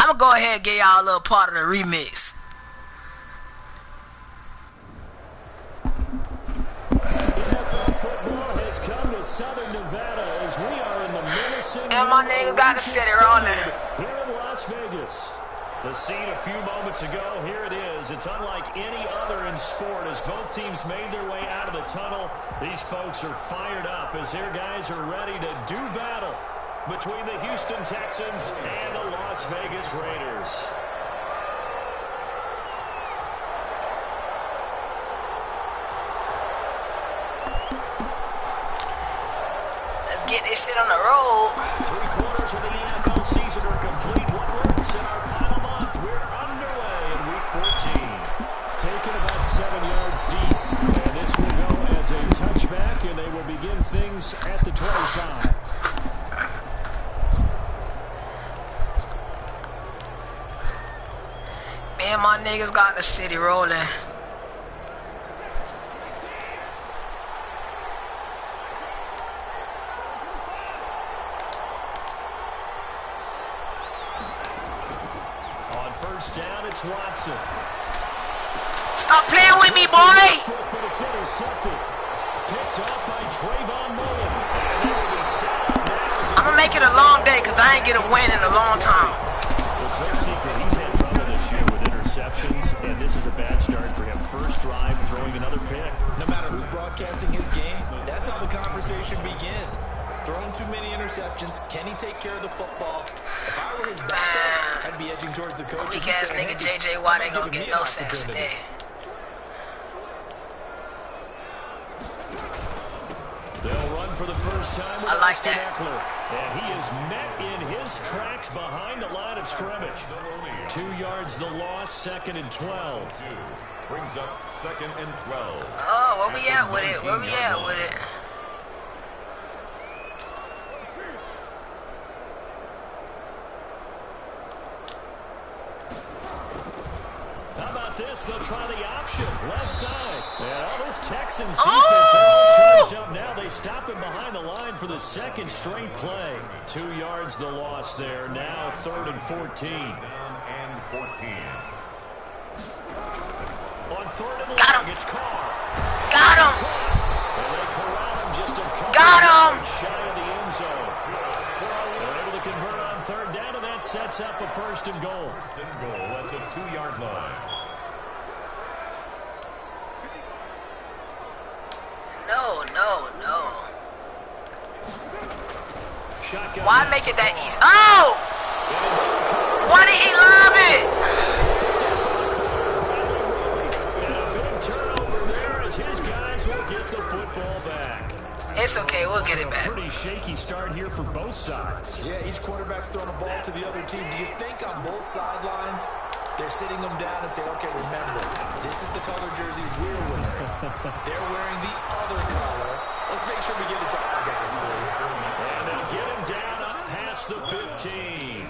I'm gonna go ahead and give y'all a little part of the remix. NFL football has come to Southern Nevada as we are in the menacing And my niggas got the city rolling here in Las Vegas. The scene a few moments ago, here it is. It's unlike any other in sport as both teams made their way out of the tunnel. These folks are fired up as their guys are ready to do battle between the Houston Texans and the Las Vegas Raiders. Let's get this shit on the road. 3/4 of the NFL season are complete. What works in our final month? We're underway in Week 14. Taken about 7 yards deep. And this will go as a touchback, and they will begin things at the 25. Man, my niggas got the city rolling. On first down, it's Watson. Stop playing with me, boy! But it's intercepted. Picked up by Trayvon Mullen. And he will be set up now. I'm gonna make it a long day because I ain't get a win in a long time. It's no secret he's had trouble this year with interceptions, and this is a bad start for him. First drive, throwing another pick. No matter who's broadcasting his game, that's how the conversation begins. Throwing too many interceptions. Can he take care of the football? If I were his backup, I'd be edging towards the coach. Weak ass nigga JJ Watt ain't gonna get no sacks today. They'll run for the first time with I like Austin that. Eckler. And he is met in his tracks behind the line of scrimmage. 2 yards the loss, 2nd and 12. Brings up 2nd and 12. Oh, where we at with it? Where we at with it? How about this? They'll try the option. Left side. And all this Texans defense turns up now. They stop him behind the line for the 2nd straight play. 2 yards the loss there. Now 3rd and 14. Down and 14. On 3rd and Got long, him. it's Carr. Got him! And they corral him just a couple Got him! yards shy of the end zone. They're able to convert on 3rd down, and that sets up a 1st and goal. First and goal at the 2-yard line. No. Shotgun. Why make it that easy? Oh! Why did he lob it? And a big turnover there as his guys will get the football back. It's okay, we'll get it A back. pretty shaky start here for both sides. Yeah, each quarterback's throwing a ball to the other team. Do you think on both sidelines they're sitting them down and saying, okay, remember, this is the color jersey we're wearing. They're wearing the other color. Let's make sure we give it to our guys, please. And they'll get him down up past the 15.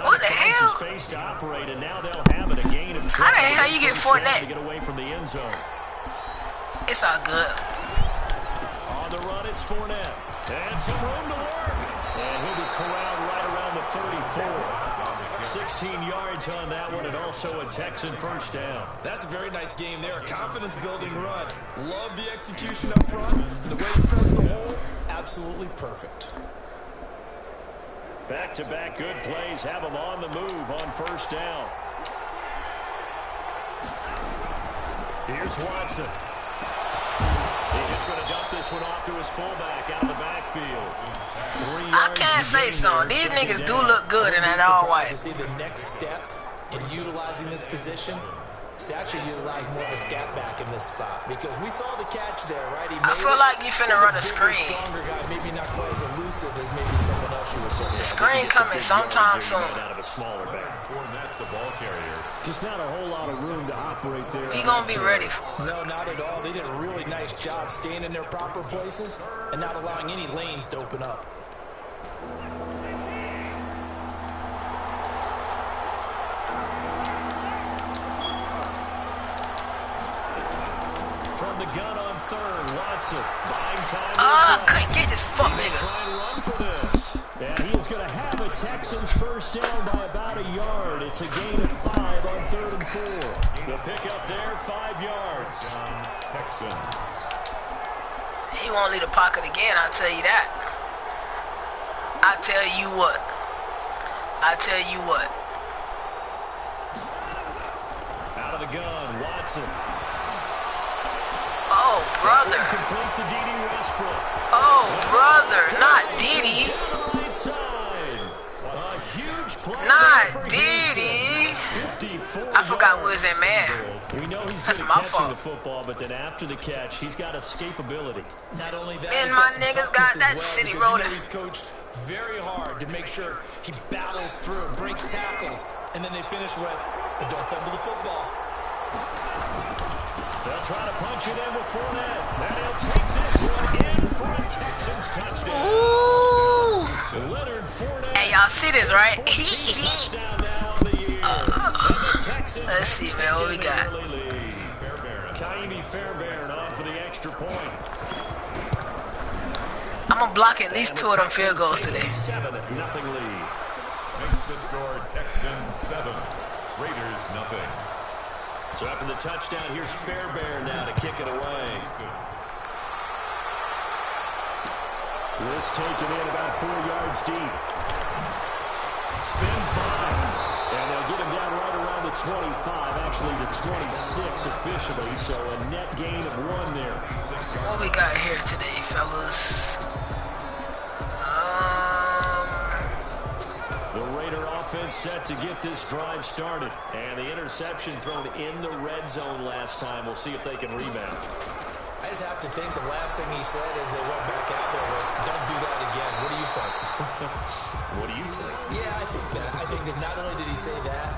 What the hell? Some space to operate, and now they'll have it, a gain of 12. How the hell you get Fournette? To get away from the end zone. It's all good. On the run, it's Fournette. And some room to work. And he'll be corralled right around the 34. 16 yards on that one, and also a Texan first down. That's a very nice game there. A confidence-building run. Love the execution up front. The way he pressed the hole, absolutely perfect. Back-to-back good plays have him on the move on first down. Here's Watson. He's just going to dump this one off to his fullback out of the backfield. I can't say so. These niggas do look good in that all white. To see the next step in utilizing this position is to actually utilize more of a scat back in this spot, because we saw the catch there, right? I feel like you finna run a screen. Stronger guy, maybe not quite as elusive as maybe someone else you would put in. The screen coming sometime soon. Out of a smaller back. Fournette, the ball carrier. Just not a whole lot of room to operate there. We gonna be ready for it. No, not at all. They did a really nice job staying in their proper places and not allowing any lanes to open up. From the gun on 3rd, Watson. Buying time. Couldn't get this fuck nigga. Try and run for this. And he is going to have it Texans first down by about a yard. It's a gain of 5 on 3rd and 4. The pickup there, 5 yards. Texans. He won't leave the pocket again, I'll tell you that. I tell you what. Out of the gun, Watson. Oh, brother. Complete to D.D. Westbrook. Oh, brother. Not Diddy. Right side. A huge play. Not Diddy. I forgot what was that man. We know he's That's good my at catching fault. the football, but then after the catch, he's got escapability. Not only that, And he's my got some niggas toughness got as that well, city because rolling. he's coached very hard to make sure he battles through, breaks tackles, and then they finish with, but don't fumble the football. They'll try to punch it in with Fournette. And he'll take this one in for a Texans touchdown. Ooh. Leonard Fournette. Hey, y'all see this, right? Touchdown now on the year. And the Texans Let's see, man, what we got. Kaimi Fairbairn on for the extra point. I'm going to block at least 2 of them field goals today. 7-0 lead. Makes the score Texans 7. Raiders nothing. So after the touchdown, here's Fairbairn now to kick it away. This taken in about 4 yards deep. Spins by. And they'll get him down right around the 25, actually the 26 officially, so a net gain of 1 there. What we got here today, fellas? The Raider offense set to get this drive started. And the interception thrown in the red zone last time. We'll see if they can rebound. I just have to think the last thing he said as they went back out there was, don't do that again. What do you think? What do you think? Yeah, I think that. I think that not only did he say that,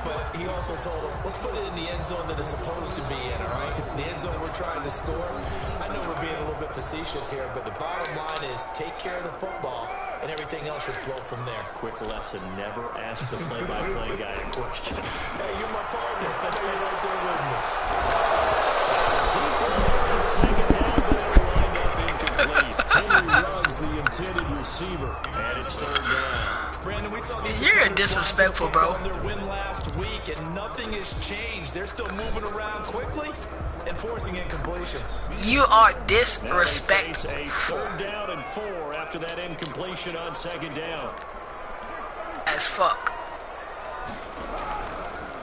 but he also told him, let's put it in the end zone that it's supposed to be in, all right? The end zone we're trying to score. I know we're being a little bit facetious here, but the bottom line is take care of the football, and everything else should flow from there. Quick lesson, never ask the play-by-play guy a question. Hey, you're my partner. I know you're right there with me. Deep in the second down, but it'll wind up incomplete. Henry Ruggs, the intended receiver, and it's 3rd down. Brandon, we saw these You're disrespectful, bro. on their win last week, and nothing has changed. They're still moving around quickly and forcing incompletions. You are Now they face disrespectful. a 3rd down and 4 after that incompletion on 2nd down. As fuck.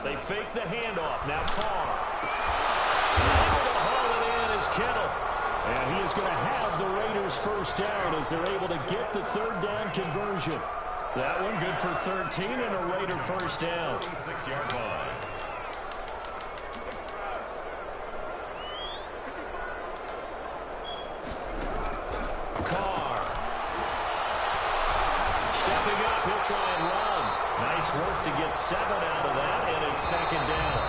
They fake the handoff. Now Carr. Able to haul it in is Kittle. And he is going to have the Raiders first down as they're able to get the 3rd down conversion. That one good for 13 and a Raider first down. 6-yard line. Carr. Stepping up, he'll try and run. Nice work to get 7 out of that, and it's 2nd down.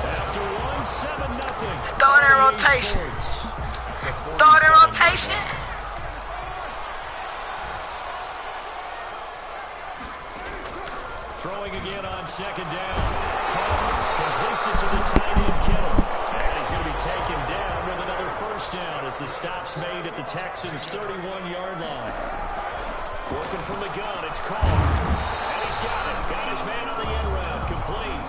After 1, 7-0. Throw it in rotation. Throw it in rotation. Throwing again on 2nd down. Carr completes it to the tight end Kittle. And he's going to be taken down with another first down as the stop's made at the Texans' 31-yard line. Working from the gun, it's Carr. And he's got it. Got his man on the end round. Complete.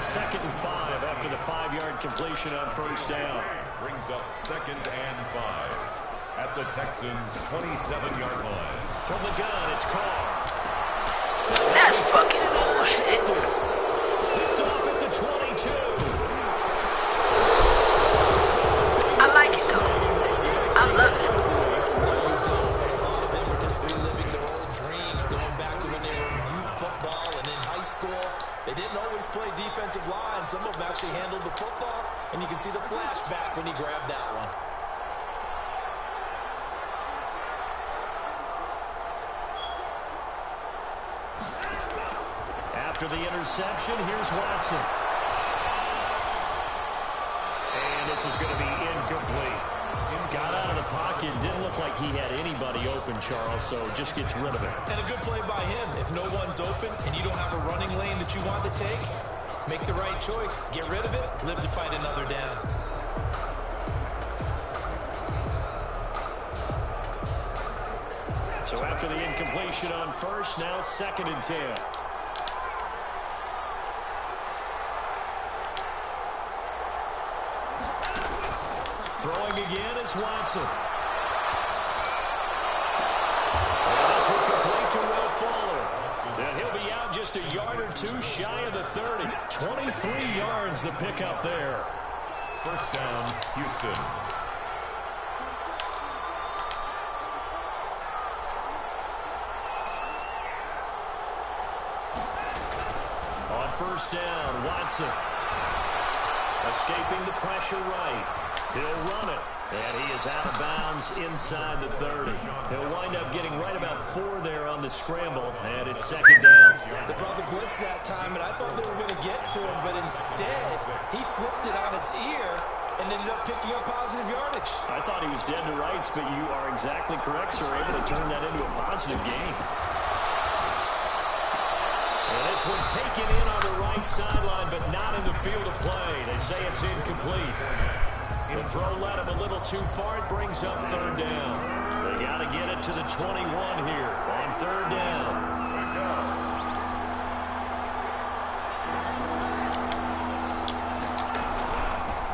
2nd and 5 after the 5-yard completion on first down. Brings up 2nd and 5 at the Texans' 27-yard line. From the gun, it's Carr. That's fucking bullshit. Picked off at the 22. I like it though. I love it. No, you don't, but a lot of them are just reliving their old dreams, going back to when they were in youth football and in high school. They didn't always play defensive line. Some of them actually handled the football, and you can see the flashback when he grabbed that one. After the interception, here's Watson. And this is going to be incomplete. Got out of the pocket. Didn't look like he had anybody open, Charles, so just gets rid of it. And a good play by him. If no one's open and you don't have a running lane that you want to take, make the right choice. Get rid of it. Live to fight another down. So after the incompletion on first, now 2nd and 10. Throwing again is Watson. And this will complete to Will Fuller. And he'll be out just a yard or two shy of the 30. 23 yards the pickup there. First down, Houston. On first down, Watson. Escaping the pressure right. He'll run it. And he is out of bounds inside the 30. He'll wind up getting right about 4 there on the scramble, and it's 2nd down. They brought the blitz that time, and I thought they were going to get to him, but instead, he flipped it on its ear and ended up picking up positive yardage. I thought he was dead to rights, but you are exactly correct, sir. Able to turn that into a positive gain. And this one taken in on the right sideline, but not in the field of play. They say it's incomplete. The throw led him a little too far. It brings up 3rd down. They got to get it to the 21 here on 3rd down.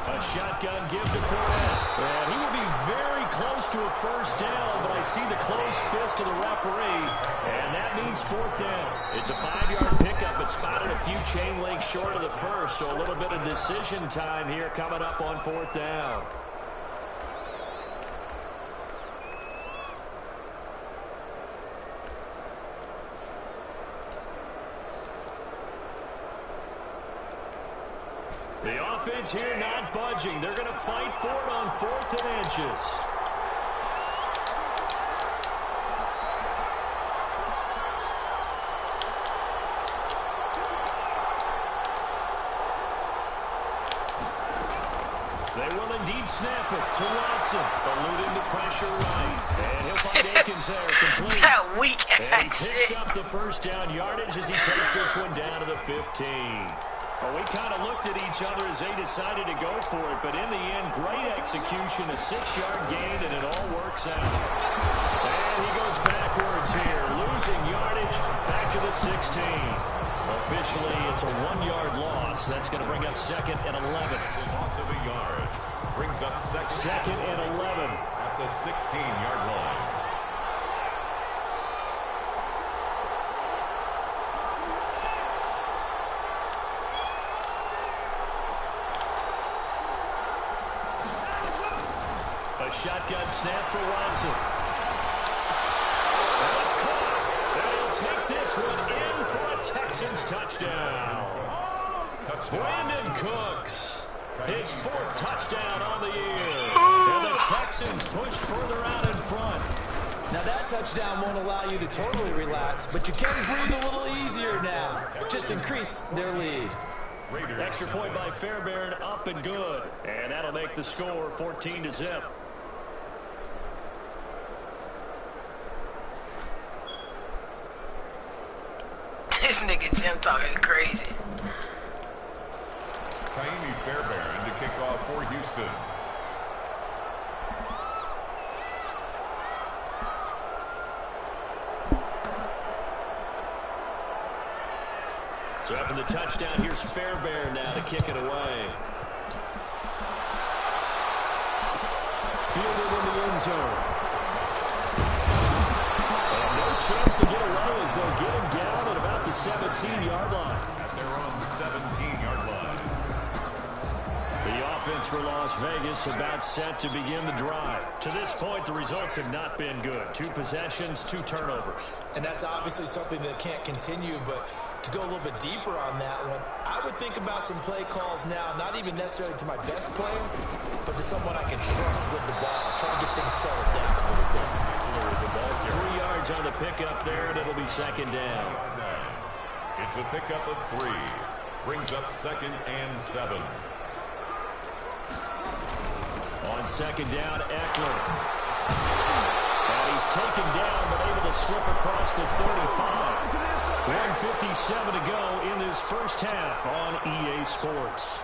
A shotgun give to Fournette. And he will be very close to a first down, but I see the closed fist of the referee, and that means 4th down. It's a 5-yard pickup, but spotted a few chain links short of the first, so a little bit of decision time here coming up on 4th down. The offense here not budging. They're going to fight for it on 4th and inches. They will indeed snap it to Watson, eluding the pressure right. And he'll find Akins there, complete. That weak And he ass picks shit. up the first down yardage as he takes this one down to the 15. Well, we kind of looked at each other as they decided to go for it, but in the end, great execution, a 6-yard gain, and it all works out. And he goes backwards here, losing yardage back to the 16. Officially, it's a 1-yard loss. That's going to bring up 2nd and 11. Loss of a yard. Brings up 2nd and 11. at the 16-yard line. A shotgun snap for Watson. And it's caught. And he'll take this one in for a Texans touchdown. Brandon Cooks, his 4th touchdown on the year. And the Texans push further out in front. Now that touchdown won't allow you to totally relax, but you can breathe a little easier now. Just increase their lead. Extra point by Fairbairn, up and good. And that'll make the score 14-0. This nigga Jim talking crazy. Taimi Fairbairn to kick off for Houston. So after the touchdown, here's Fairbairn now to kick it away. Fielded in the end zone. And no chance to get away as they'll get him down at about the 17-yard line. At their own 17-yard line. The offense for Las Vegas about set to begin the drive. To this point, the results have not been good. 2 possessions, 2 turnovers. And that's obviously something that can't continue, but to go a little bit deeper on that one, I would think about some play calls now, not even necessarily to my best player, but to someone I can trust with the ball. Try to get things settled down a little bit. 3 yards on the pickup there, and it'll be 2nd down. It's a pickup of 3. Brings up 2nd and 7. On 2nd down, Eckler. And he's taken down, but able to slip across the 35. 1:57 to go in this first half on EA Sports.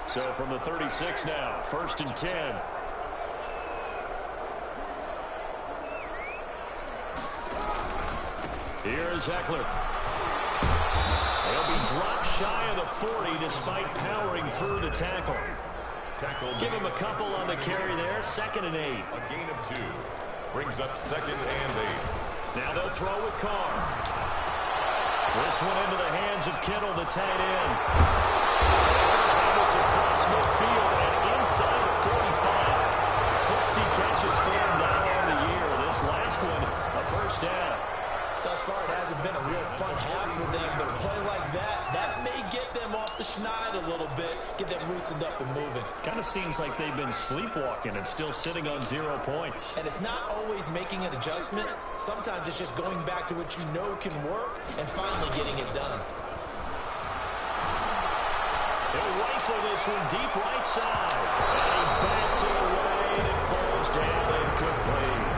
So from the 36 now, 1st and 10. Here's Eckler. He'll be dropped shy of the 40 despite powering through the tackle. Give him a couple on the carry there. 2nd and 8. A gain of 2. Brings up 2nd and 8. Now they'll throw with Carr. This one into the hands of Kittle, the tight end. It's across midfield and inside the 45. 60 catches for him now on the year. This last one, a first down. Thus far, it hasn't been a real fun half for them, but a play like that may get them off the schneid a little bit, get them loosened up and moving. Kind of seems like they've been sleepwalking and still sitting on 0 points. And it's not always making an adjustment. Sometimes it's just going back to what you know can work and finally getting it done. He'll rifle this one deep right side. And he backs it away and it falls down incomplete.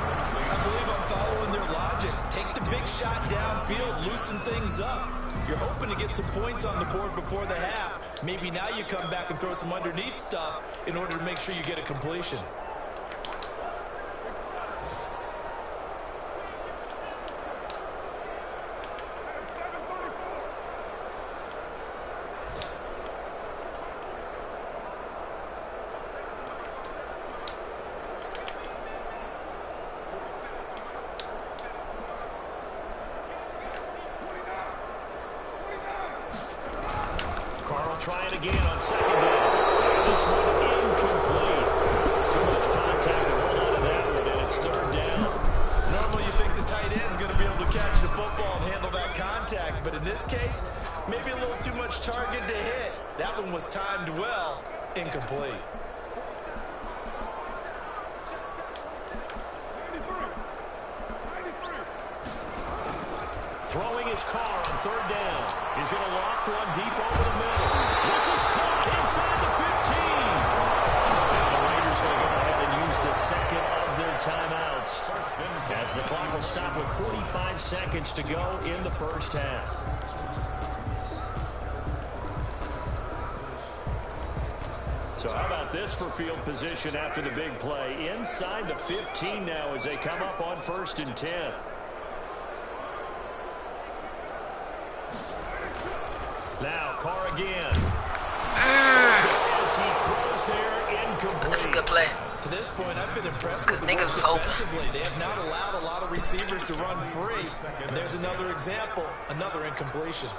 I believe I'm following their logic. Take the big shot downfield, loosen things up. You're hoping to get some points on the board before the half. Maybe now you come back and throw some underneath stuff in order to make sure you get a completion. Try it again on 2nd down. This one incomplete. Too much contact to hold on to that one, and it's 3rd down. Normally you think the tight end's going to be able to catch the football and handle that contact, but in this case, maybe a little too much target to hit. That one was timed well, incomplete. Throwing his Carr on 3rd down. He's going to loft one deep over the middle. This is caught inside the 15. And the Raiders going to go ahead and use the 2nd of their timeouts, as the clock will stop with 45 seconds to go in the first half. So how about this for field position after the big play? Inside the 15 now as they come up on 1st and 10. Now Carr again. As he throws there, incomplete. That's a good play. To this point, I've been impressed with the niggas was open. defensively. They have not allowed a lot of receivers to run free. And there's another example, another incompletion.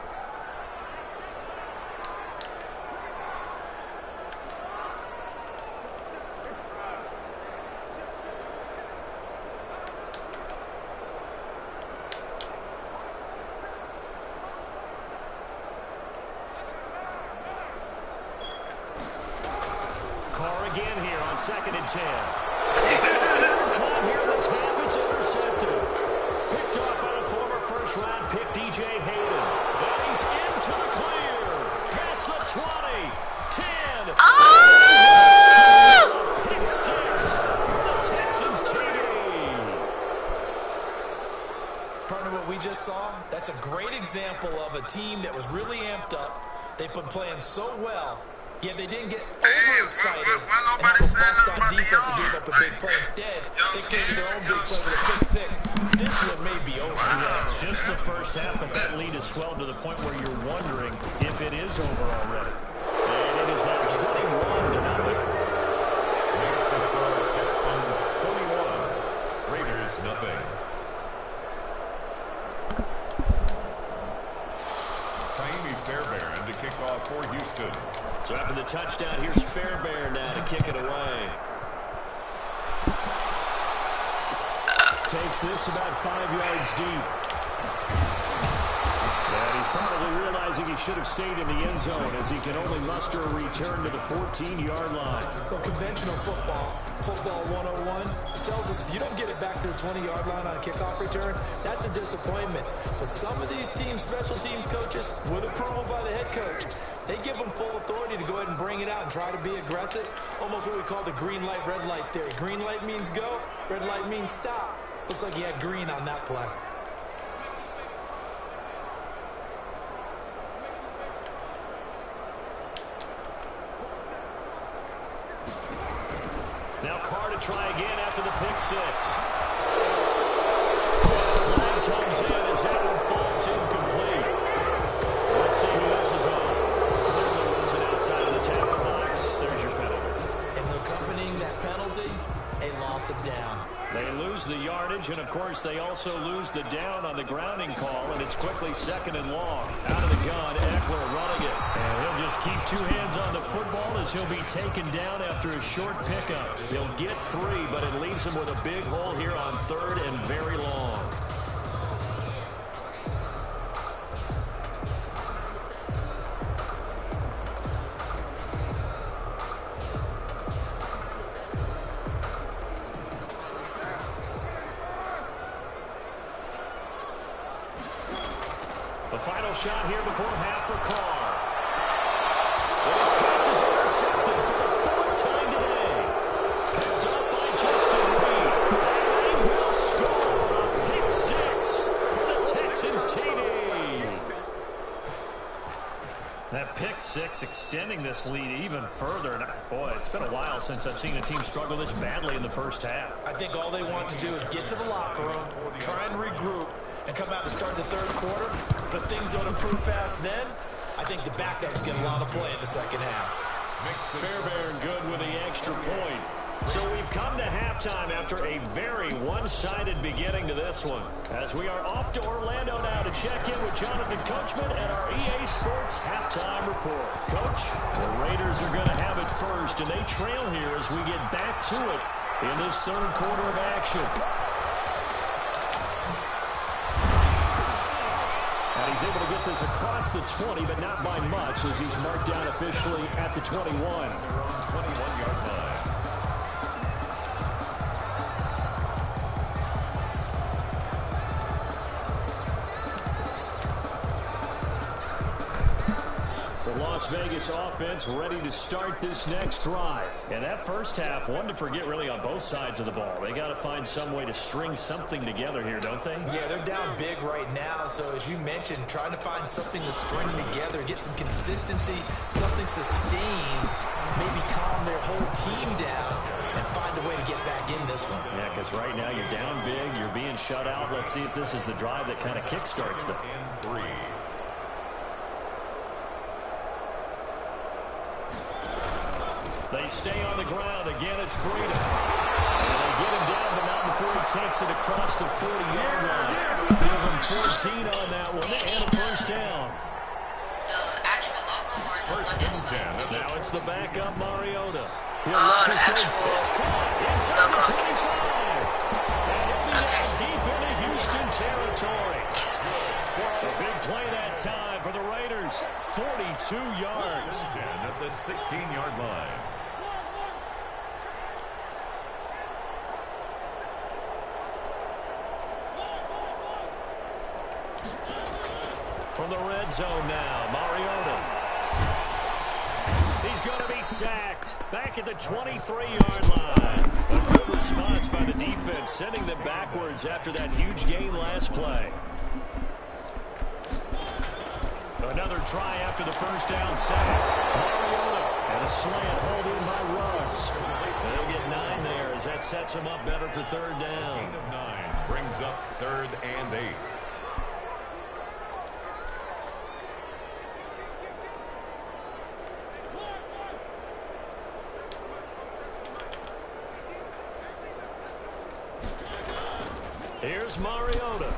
Carr again here on 2nd and 10. Time here in this half, it's intercepted. Picked up by a former first-round pick, DJ Hayden. And he's into the clear. Past the 20, 10. Pick 6. The Texans TD. Partner, what we just saw, that's a great example of a team that was really amped up. They've been playing so well. Yeah, they didn't get overexcited and have a bust on defense and gave up a big play. Instead, they created their own big play with a pick 6. This one may be over. Yeah, it's just the first half, but that lead has swelled to the point where you're wondering if it is over already. And it is now 21-0. Makes the score Texans 21, Raiders nothing. Fairbairn to kick off for Houston. So after the touchdown, here's Fairbairn now to kick it away. Takes this about 5 yards deep. And he's probably realizing he should have stayed in the end zone as he can only muster a return to the 14-yard line. Well, conventional football 101, tells us if you don't get it back to the 20-yard line on a kickoff return, that's a disappointment. But some of these teams, special teams coaches, with approval by the head coach, they give them full authority to go ahead and bring it out and try to be aggressive. Almost what we call the green light, red light theory. Green light means go, red light means stop. Looks like he had green on that play. Now Carr to try again after the pick 6. Flag comes in as that one loss of down. They lose the yardage, and, of course, they also lose the down on the grounding call, and it's quickly 2nd and long. Out of the gun, Eckler running it. And he'll just keep 2 hands on the football as he'll be taken down after a short pickup. He'll get 3, but it leaves him with a big hole here on 3rd and very long. The final shot here before half for Carr. But his pass is intercepted for the 4th time today. Picked up by Justin Reed. And he will score a pick 6 for the Texans TD. That pick 6 extending this lead even further. And boy, it's been a while since I've seen a team struggle this badly in the first half. I think all they want to do is get to the locker room, try and regroup, and come out to start the 3rd quarter. But things don't improve fast then. I think the backups get a lot of play in the 2nd half. Fairbairn good with the extra point. So we've come to halftime after a very one-sided beginning to this one. As we are off to Orlando now to check in with Jonathan Coachman and our EA Sports Halftime Report. Coach, the Raiders are going to have it first, and they trail here as we get back to it in this 3rd quarter of action. And he's able to get this across the 20, but not by much, as he's marked down officially at the 21. They're on 21-yard line. The Las Vegas offense ready to start this next drive. And that first half, one to forget really on both sides of the ball. They got to find some way to string something together here, don't they? Yeah, they're down big right now. So as you mentioned, trying to find something to string together, get some consistency, something sustained, maybe calm their whole team down and find a way to get back in this one. Yeah, because right now you're down big, you're being shut out. Let's see if this is the drive that kind of kickstarts them. And 3. They stay on the ground. Again, it's Breida. And they get him down, but not before he takes it across the 40-yard line. Give him 14 on that one, and a first down. First and 10. Now it's the backup Mariota. He'll the let this actual go. It's caught inside the logo. 25. And he'll be down deep into Houston territory. A big play that time for the Raiders. 42 yards. 10 at the 16-yard line. From the red zone now, Mariota. He's going to be sacked. Back at the 23-yard line. A good response by the defense, sending them backwards after that huge gain last play. Another try after the first down sack. Mariota and a slant hauled in by Ruggs. They'll get 9 there as that sets them up better for 3rd down. Gain of 9 brings up 3rd and 8. Here's Mariota.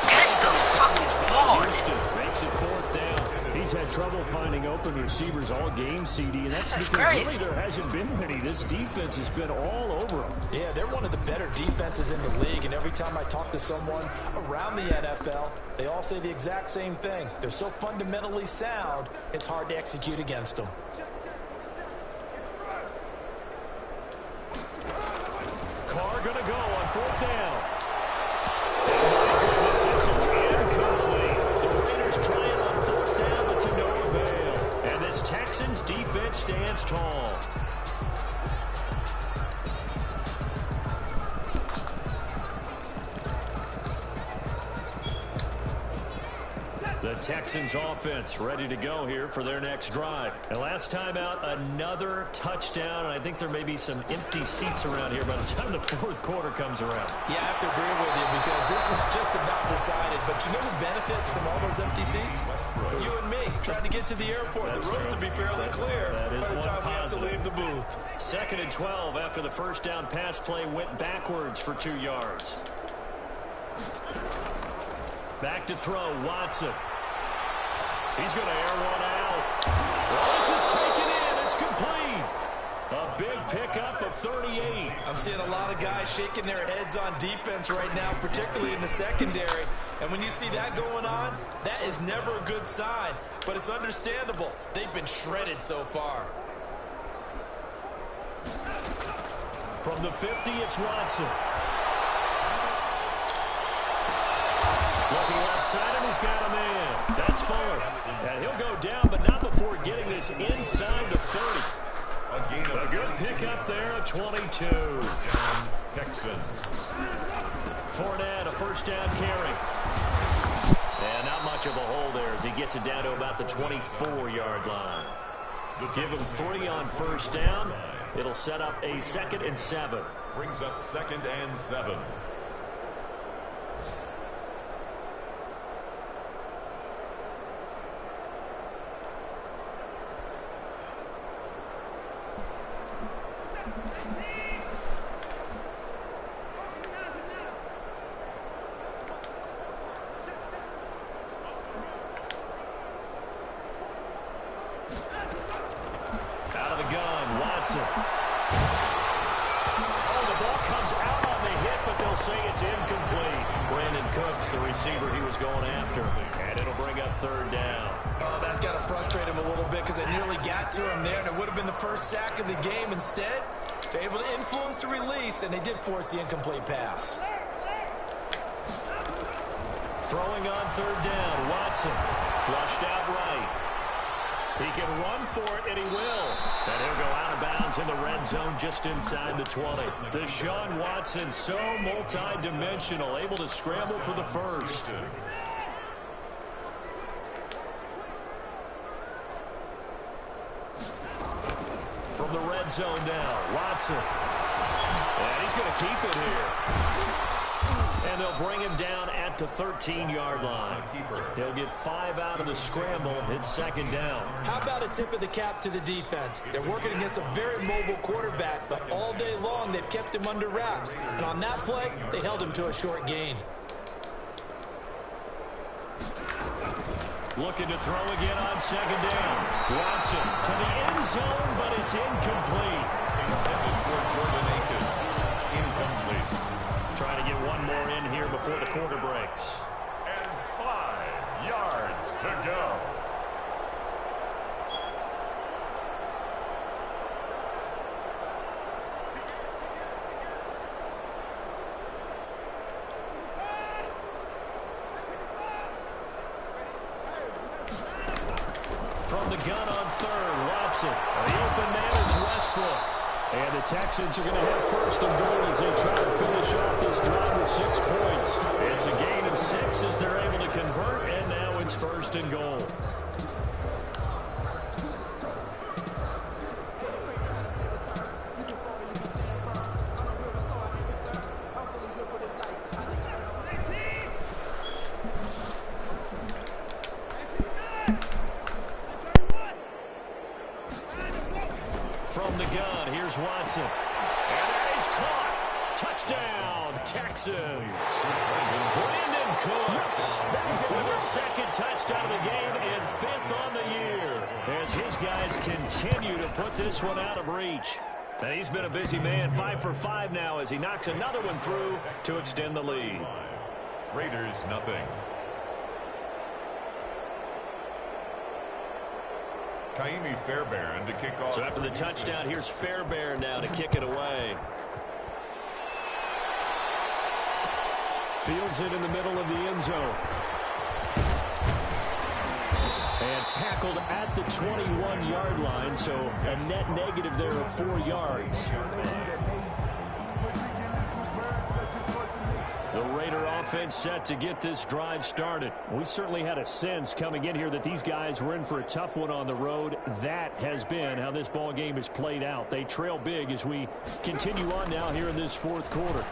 That's the fucking ball. Houston makes it 4th down. He's had trouble finding open receivers all game, CD, and that's because crazy. really there hasn't been many. This defense has been all over them. Yeah, they're one of the better defenses in the league, and every time I talk to someone around the NFL, they all say the exact same thing. They're so fundamentally sound, it's hard to execute against them. Carr going to go on 4th down. And my goodness, this is incomplete. The Raiders trying on 4th down, but to no avail. And this Texans defense stands tall. The Texans offense ready to go here for their next drive. And last time out, another touchdown. And I think there may be some empty seats around here by the time the fourth quarter comes around. Yeah, I have to agree with you because this was just about decided. But you know who benefits from all those empty seats? You and me trying to get to the airport. The roads will be fairly clear by the time we have to leave the booth. 2nd and 12 after the first down pass play went backwards for 2 yards. Back to throw, Watson. He's going to air one out. This is taken in. It's complete. A big pickup of 38. I'm seeing a lot of guys shaking their heads on defense right now, particularly in the secondary. And when you see that going on, that is never a good sign. But it's understandable. They've been shredded so far. From the 50, it's Watson. Looking left side, and he's got a man. That's Fuller. And he'll go down, but not before getting this inside the 30. A good pickup there, a 22. Texans. Fournette, a first down carry. And not much of a hole there as he gets it down to about the 24-yard line. Give him 3 on first down. It'll set up a 2nd and 7. Brings up 2nd and 7. Out of the gun, Watson. Oh, the ball comes out on the hit, but they'll say it's incomplete. Brandon Cooks, the receiver he was going after. And it'll bring up 3rd down. Oh, that's got to frustrate him a little bit because they nearly got to him there, and it would have been the first sack of the game. Instead, they're able to influence the release, and they did force the incomplete pass. Throwing on 3rd down, Watson. Flushed out right. He can run for it, and he will. And he'll go out of bounds in the red zone just inside the 20. Deshaun Watson, so multi-dimensional, able to scramble for the first. From the red zone now, Watson. And he's going to keep it here. And they'll bring him down at the 13-yard line. He'll get 5 out of the scramble. It's 2nd down. How about a tip of the cap to the defense? They're working against a very mobile quarterback, but all day long they've kept him under wraps. And on that play, they held him to a short gain. Looking to throw again on 2nd down. Watson to the end zone, but it's incomplete. Intended for Jordan Akins. Incomplete. Trying to get one more in here before the quarter breaks. And 5 yards to go. From the gun on 3rd, Watson. The open man is Westbrook. And the Texans are going to have 1st and goal as they try to finish off this drive with 6 points. It's a gain of 6 as they're able to convert, and now it's 1st and goal. From the gun, here's Watson. And he's caught. Touchdown, Texans. Brandon Cooks with his 2nd touchdown of the game and 5th on the year as his guys continue to put this one out of reach. And he's been a busy man, 5 for 5 now as he knocks another one through to extend the lead. Raiders, nothing. Kaimi Fairbairn to kick off. So after the touchdown, here's Fairbairn now to kick it away. Fields it in the middle of the end zone. And tackled at the 21-yard line, so a net negative there of 4 yards. The Raider offense set to get this drive started. We certainly had a sense coming in here that these guys were in for a tough one on the road. That has been how this ball game has played out. They trail big as we continue on now here in this fourth quarter.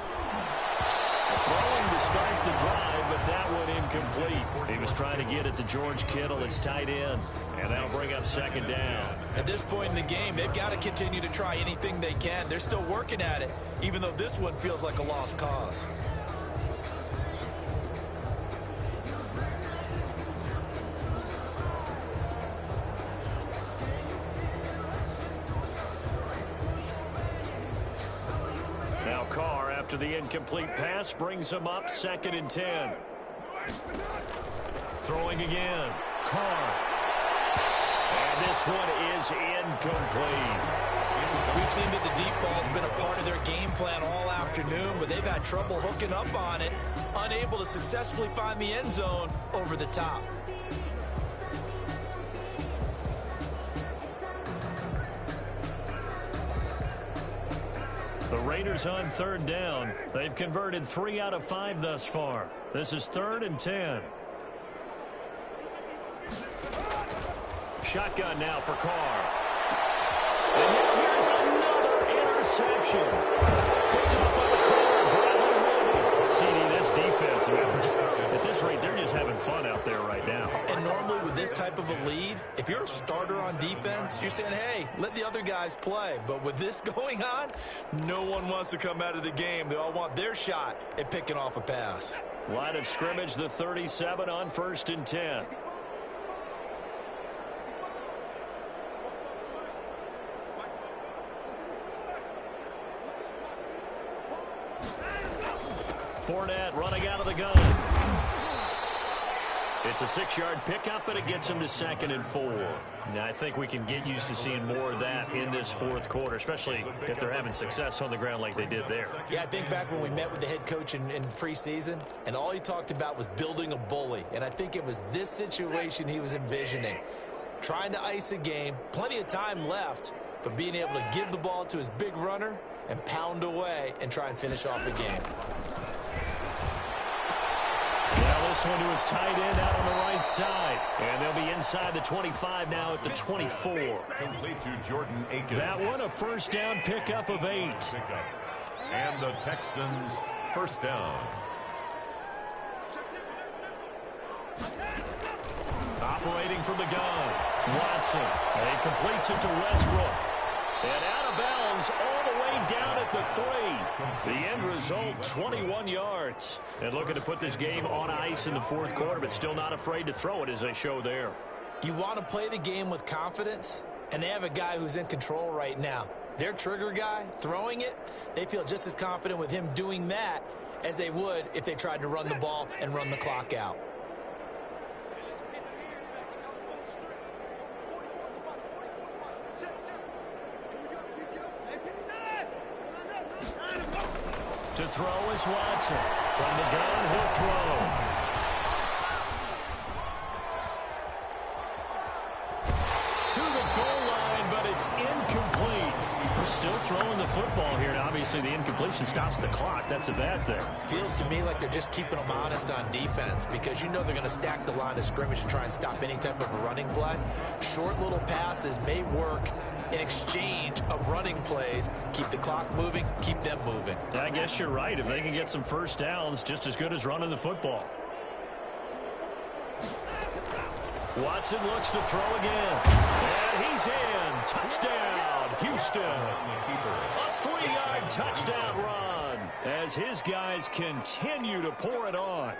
Throwing to start the drive, but that one incomplete. He was trying to get it to George Kittle, his tight end, and that'll bring up second down. At this point in the game, they've got to continue to try anything they can. They're still working at it, even though this one feels like a lost cause. Now Carr, after the incomplete pass, brings him up 2nd and 10. Throwing again. Carr. And this one is incomplete. We've seen that the deep ball's been a part of their game plan all afternoon, but they've had trouble hooking up on it, unable to successfully find the end zone over the top. The Raiders on 3rd down. They've converted 3 out of 5 thus far. This is 3rd and 10. Shotgun now for Carr. And now here's another interception. Picked up by the corner. CD, this defense, at this rate, they're just having fun out there right now. And normally with this type of a lead, if you're a starter on defense, you're saying, hey, let the other guys play. But with this going on, no one wants to come out of the game. They all want their shot at picking off a pass. Line of scrimmage, the 37 on 1st and 10. Fournette running out of the gun. It's a 6-yard pickup, and it gets him to 2nd and 4. Now, I think we can get used to seeing more of that in this fourth quarter, especially if they're having success on the ground like they did there. Yeah, I think back when we met with the head coach in preseason, and all he talked about was building a bully. And I think it was this situation he was envisioning. Trying to ice a game, plenty of time left, but being able to give the ball to his big runner and pound away and try and finish off the game. Now this one to his tight end out on the right side. And they'll be inside the 25 now at the 24. Complete to Jordan Aiken. That one a 1st down pickup of 8. And the Texans 1st down. Operating from the gun. Watson. He completes it to Westbrook. And out of bounds all the way down at the 3. The end result, 21 yards. And looking to put this game on ice in the fourth quarter, but still not afraid to throw it as they show there. You want to play the game with confidence, and they have a guy who's in control right now. Their trigger guy, throwing it, they feel just as confident with him doing that as they would if they tried to run the ball and run the clock out. To throw is Watson. From the gun, he'll throw. To the goal line, but it's incomplete. We're still throwing the football here. And obviously, the incompletion stops the clock. That's a bad thing. Feels to me like they're just keeping them honest on defense because you know they're going to stack the line of scrimmage and try and stop any type of a running play. Short little passes may work in exchange of running plays. Keep the clock moving, keep them moving. I guess you're right. If they can get some 1st downs, just as good as running the football. Watson looks to throw again. And he's in. Touchdown, Houston. A 3-yard touchdown run as his guys continue to pour it on.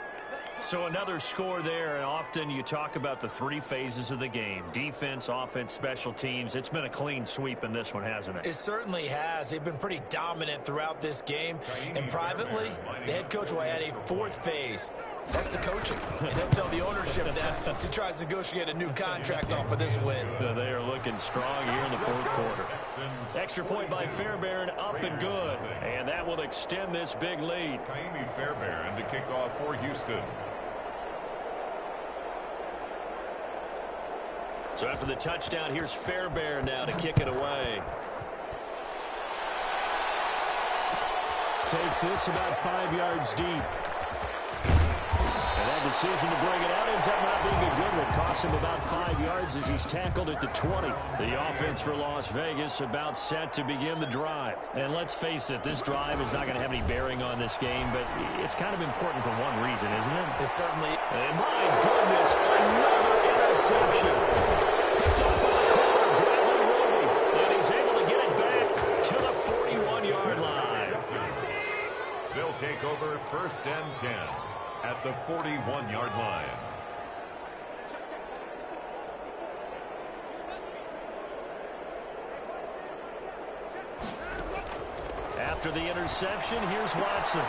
So another score there, and often you talk about the 3 phases of the game. Defense, offense, special teams. It's been a clean sweep in this one, hasn't it? It certainly has. They've been pretty dominant throughout this game. And privately, the head coach will add a 4th phase. That's the coaching. And he'll tell the ownership that as he tries to negotiate a new contract off of this win. They are looking strong here in the fourth quarter. Extra point by Fairbairn, up and good. And that will extend this big lead. Fairbairn to kick off for Houston. So after the touchdown, here's Fairbairn now to kick it away. Takes this about 5 yards deep. And that decision to bring it out ends up not being a good one. Cost him about 5 yards as he's tackled at the 20. The offense for Las Vegas about set to begin the drive. And let's face it, this drive is not going to have any bearing on this game, but it's kind of important for one reason, isn't it? It certainly is. And my goodness, another interception. Picked up by the corner, Bradley Roby. And he's able to get it back to the 41-yard line. They'll take over 1st and 10 at the 41-yard line. After the interception, here's Watson.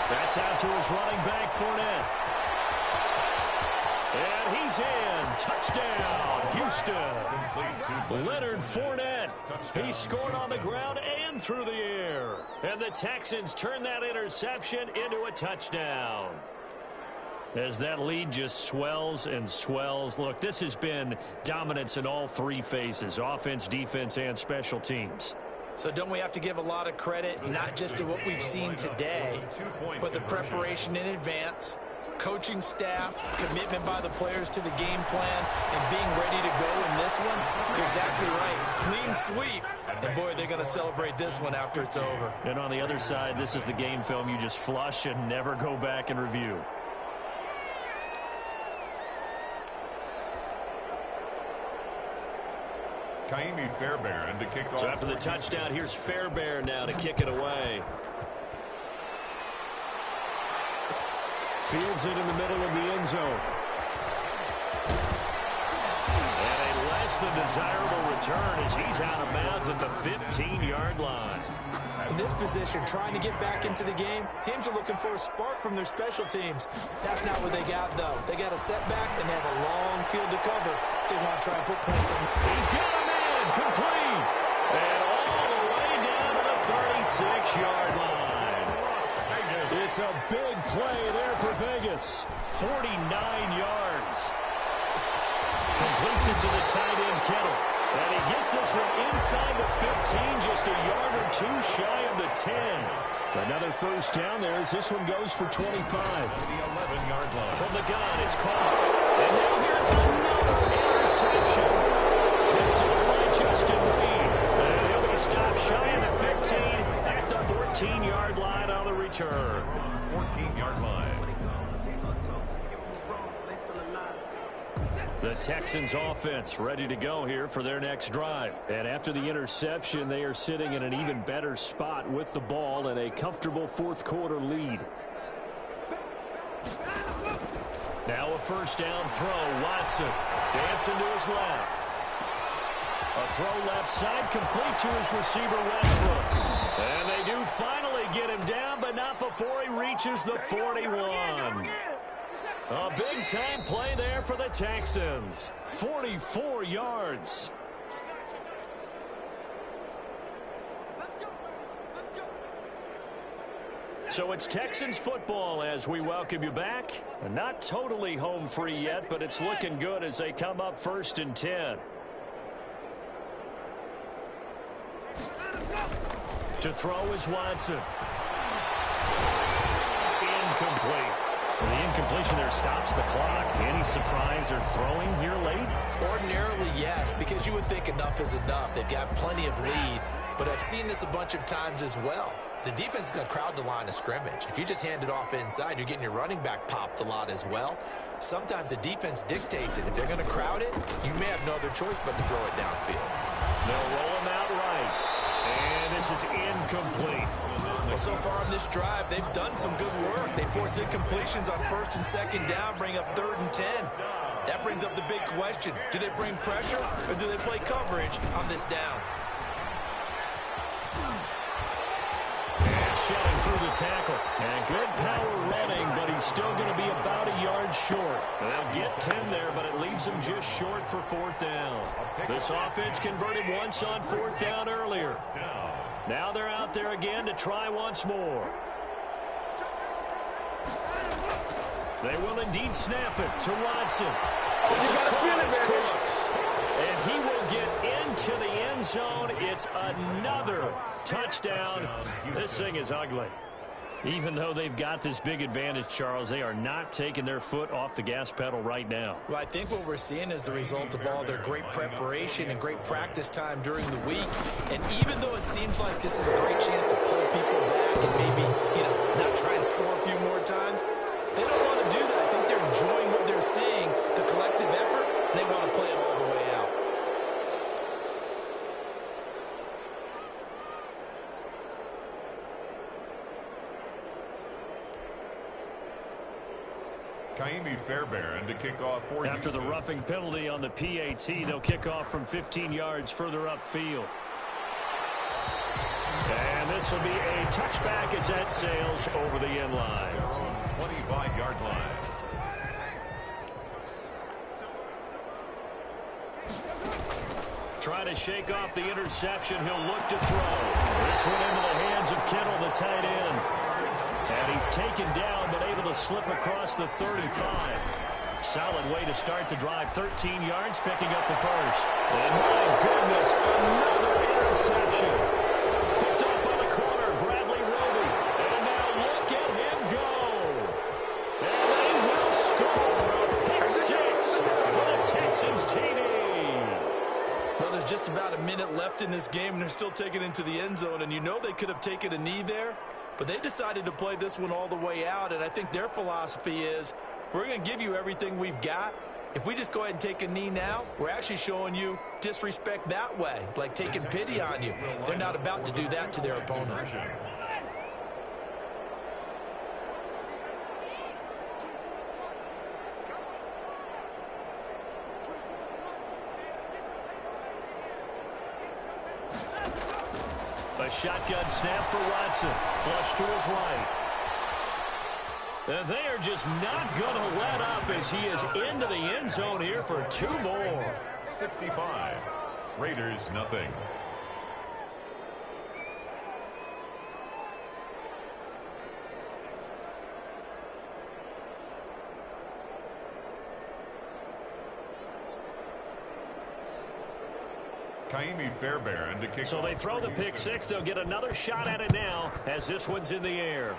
That's out to his running back, Fournette. And he's in. Touchdown, Houston. Leonard Fournette. He scored on the ground and through the air. And the Texans turn that interception into a touchdown. As that lead just swells and swells. Look, this has been dominance in all three phases, offense, defense, and special teams. So don't we have to give a lot of credit, not just to what we've seen today, but the preparation in advance, coaching staff, commitment by the players to the game plan, and being ready to go in this one? You're exactly right. Clean sweep. And, boy, they're going to celebrate this one after it's over. And on the other side, this is the game film you just flush and never go back and review. Kaimi Fairbairn to kick off. So after the touchdown, here's Fairbairn now to kick it away. Fields it in the middle of the end zone. And a less than desirable return as he's out of bounds at the 15-yard line. In this position, trying to get back into the game, teams are looking for a spark from their special teams. That's not what they got, though. They got a setback, and they have a long field to cover if they want to try and put points on. He's got him in, complete, and all the way down to the 36-yard line. It's a big play there for Vegas. 49 yards. Completes it to the tight end, Kittle. And he gets this one inside the 15, just a yard or two shy of the 10. Another first down there as this one goes for 25. The 11-yard line. From the gun, it's caught. And now here's another interception. Picked up by Justin Reed. And he'll be stopped shy of the 15 at the 14-yard line on the return. 14-yard line. The Texans offense ready to go here for their next drive. And after the interception, they are sitting in an even better spot with the ball and a comfortable fourth quarter lead. Now a first down throw. Watson dancing to his left. A throw left side complete to his receiver Westbrook. And they do finally get him down, but not before he reaches the 41. A big-time play there for the Texans. 44 yards. So it's Texans football as we welcome you back. Not totally home free yet, but it's looking good as they come up 1st and 10. To throw is Watson. Incomplete. The incompletion there stops the clock. Any surprise they're throwing here late? Ordinarily, yes, because you would think enough is enough. They've got plenty of lead, but I've seen this a bunch of times as well. The defense is going to crowd the line of scrimmage. If you just hand it off inside, you're getting your running back popped a lot as well. Sometimes the defense dictates it. If they're going to crowd it, you may have no other choice but to throw it downfield. They'll roll him out right. And this is incomplete. Well, so far on this drive, they've done some good work. They force incompletions on 1st and 2nd down, bring up 3rd and 10. That brings up the big question. Do they bring pressure or do they play coverage on this down? And shedding through the tackle. And good power running, but he's still going to be about a yard short. They'll get 10 there, but it leaves him just short for 4th down. This offense converted once on 4th down earlier. Now they're out there again to try once more. They will indeed snap it to Watson. This is Cooks. And he will get into the end zone. It's another touchdown. This thing is ugly. Even though they've got this big advantage, Charles, they are not taking their foot off the gas pedal right now. Well, I think what we're seeing is the result of all their great preparation and great practice time during the week. And even though it seems like this is a great chance to pull people back and maybe, not try and score a few more times, they don't want to do that. I think they're enjoying what they're seeing, the collective effort, and they want to play it all the way out. Kaimi Fairbairn to kick off for After the roughing penalty on the PAT, they'll kick off from 15 yards further upfield. And this will be a touchback as that sails over the end line. Their own 25-yard line. Trying to shake off the interception. He'll look to throw. This one into the hands of Kittle, the tight end. And he's taken down, but able to slip across the 35. Solid way to start the drive. 13 yards, picking up the first. And my goodness, another interception. Picked up on the corner, Bradley Roby. And now look at him go. And they will score a pick six for the Texans TD. Well, there's just about a minute left in this game, and they're still taking it into the end zone. And they could have taken a knee there, but they decided to play this one all the way out. And I think their philosophy is, we're going to give you everything we've got. If we just go ahead and take a knee now, we're actually showing you disrespect that way, like taking pity on you. They're not about to do that to their opponent. A shotgun snap for Watson. Flush to his right. And they are just not going to let up as he is into the end zone here for two more. 65. Raiders, nothing. Kaimi Fairbairn to kick So they throw the pick six. They'll get another shot at it now as this one's in the air.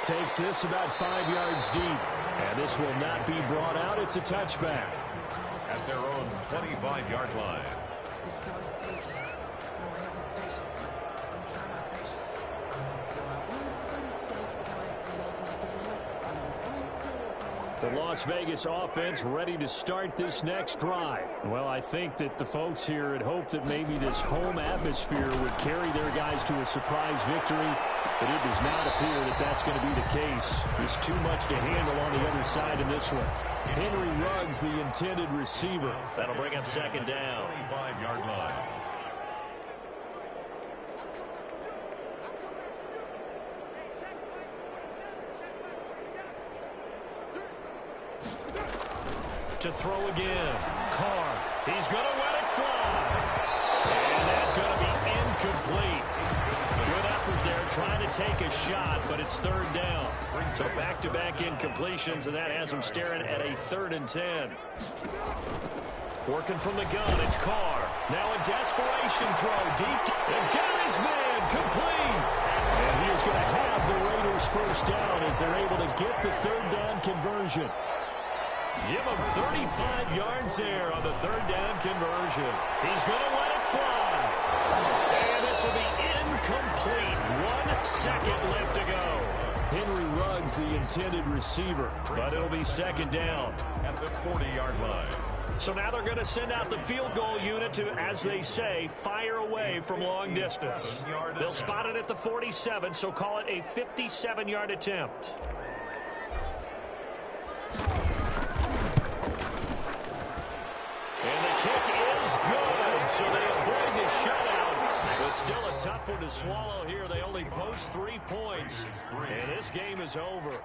Takes this about 5 yards deep. And this will not be brought out. It's a touchback. At their own 25-yard line. The Las Vegas offense ready to start this next drive. Well, I think that the folks here had hoped that maybe this home atmosphere would carry their guys to a surprise victory, but it does not appear that that's going to be the case. There's too much to handle on the other side in this one. Henry Ruggs, the intended receiver. That'll bring up second down. 25-yard line. To throw again. Carr. He's going to let it fly. And that's going to be incomplete. Good effort there trying to take a shot, but it's third down. So back-to-back incompletions, and that has him staring at a 3rd and 10. Working from the gun, it's Carr. Now a desperation throw deep. And got his man complete. And he is going to have the Raiders first down as they're able to get the 3rd down conversion. Give him 35 yards there on the 3rd down conversion. He's going to let it fly. And this will be incomplete. 1 second left to go. Henry Ruggs, the intended receiver, but it'll be second down. At the 40-yard line. So now they're going to send out the field goal unit to, as they say, fire away from long distance. They'll spot it at the 47, so call it a 57-yard attempt. And the kick is good, so they avoid the shutout. But still a tough one to swallow here. They only post 3 points, and this game is over.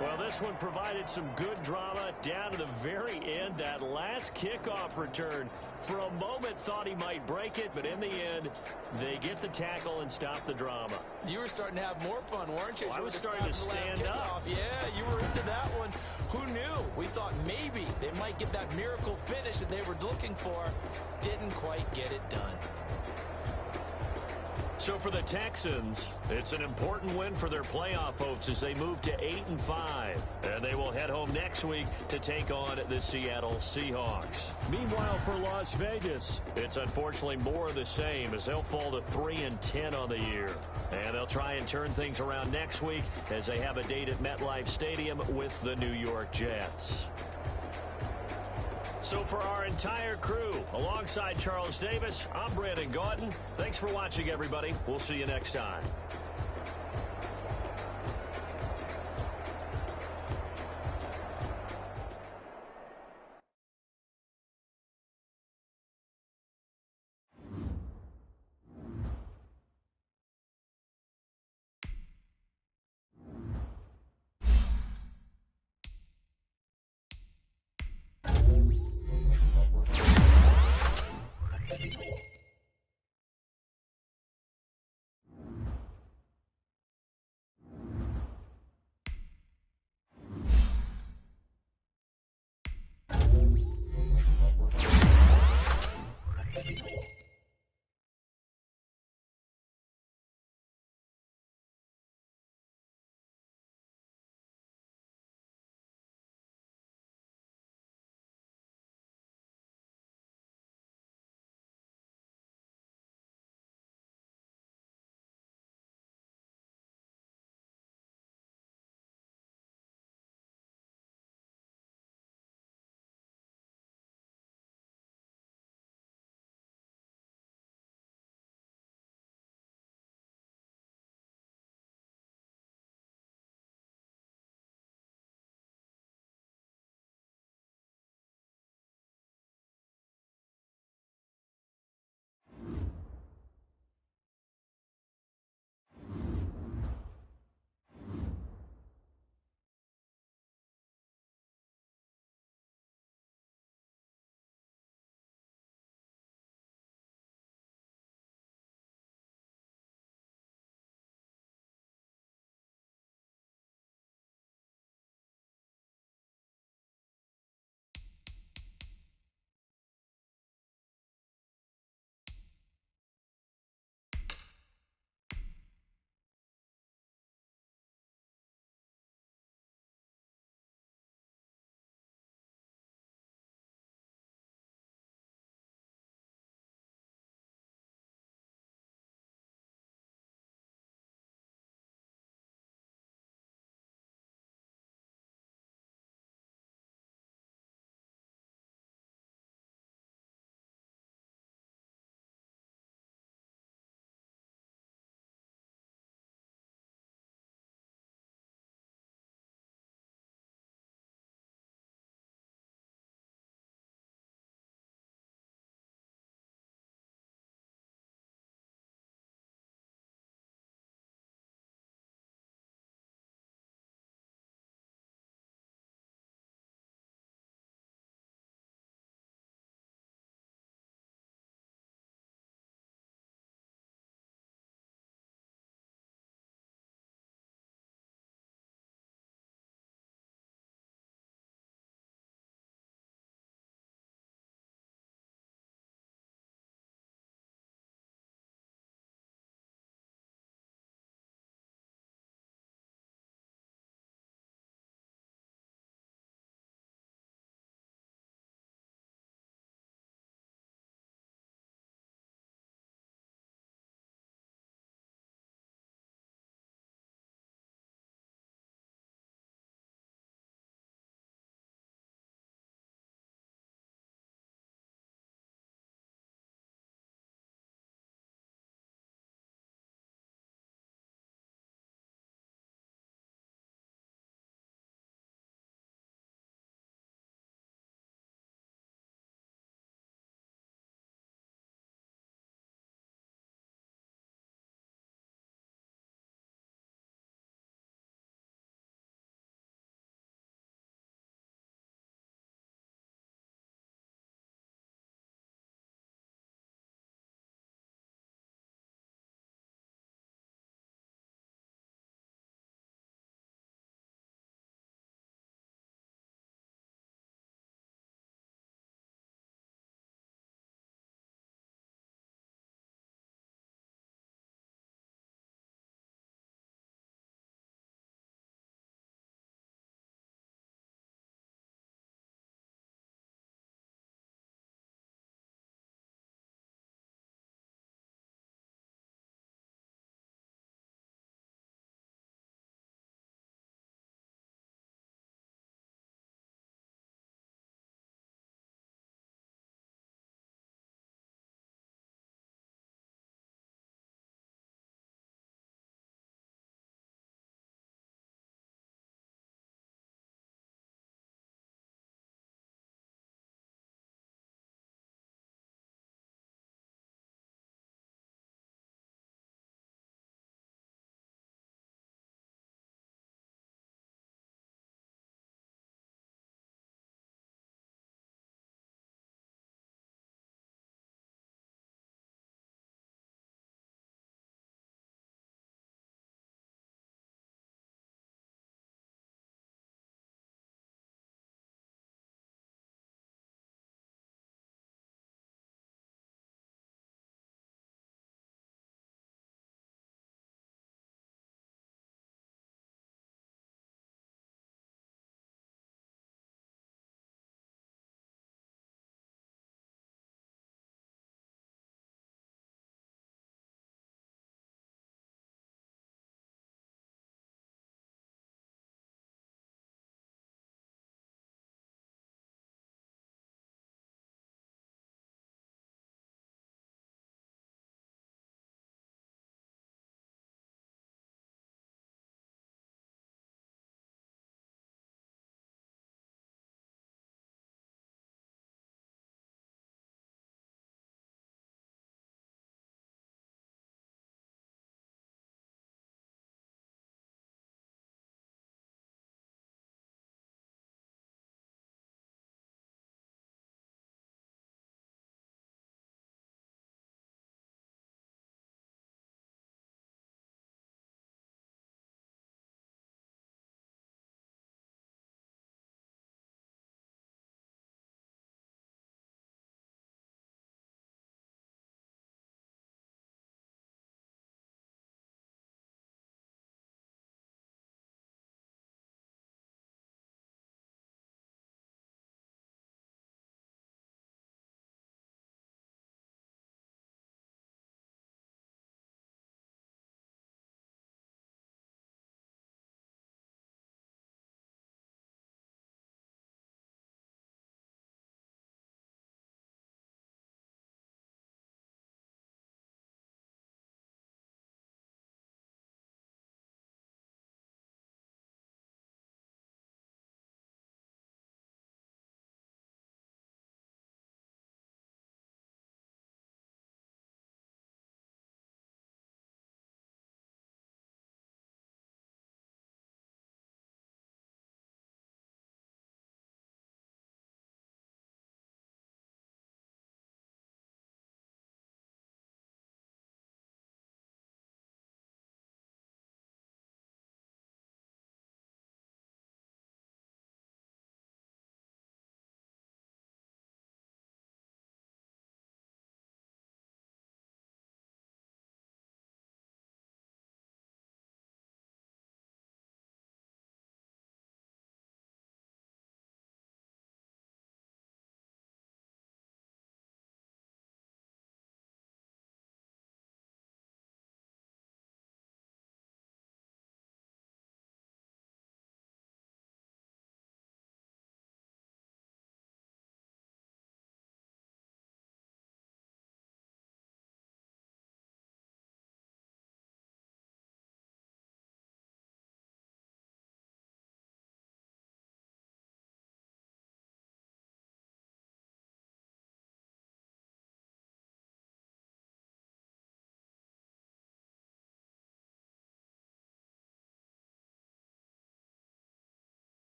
Well, this one provided some good drama down to the very end. That last kickoff return, for a moment thought he might break it, but in the end, they get the tackle and stop the drama. You were starting to have more fun, weren't you? Well, I was starting to stand up. Yeah, you were into that one. Who knew? We thought maybe they might get that miracle finish that they were looking for. Didn't quite get it done. So for the Texans, it's an important win for their playoff hopes as they move to 8-5. And they will head home next week to take on the Seattle Seahawks. Meanwhile, for Las Vegas, it's unfortunately more of the same as they'll fall to 3-10 on the year. And they'll try and turn things around next week as they have a date at MetLife Stadium with the New York Jets. So for our entire crew, alongside Charles Davis, I'm Brandon Gaudin. Thanks for watching, everybody. We'll see you next time.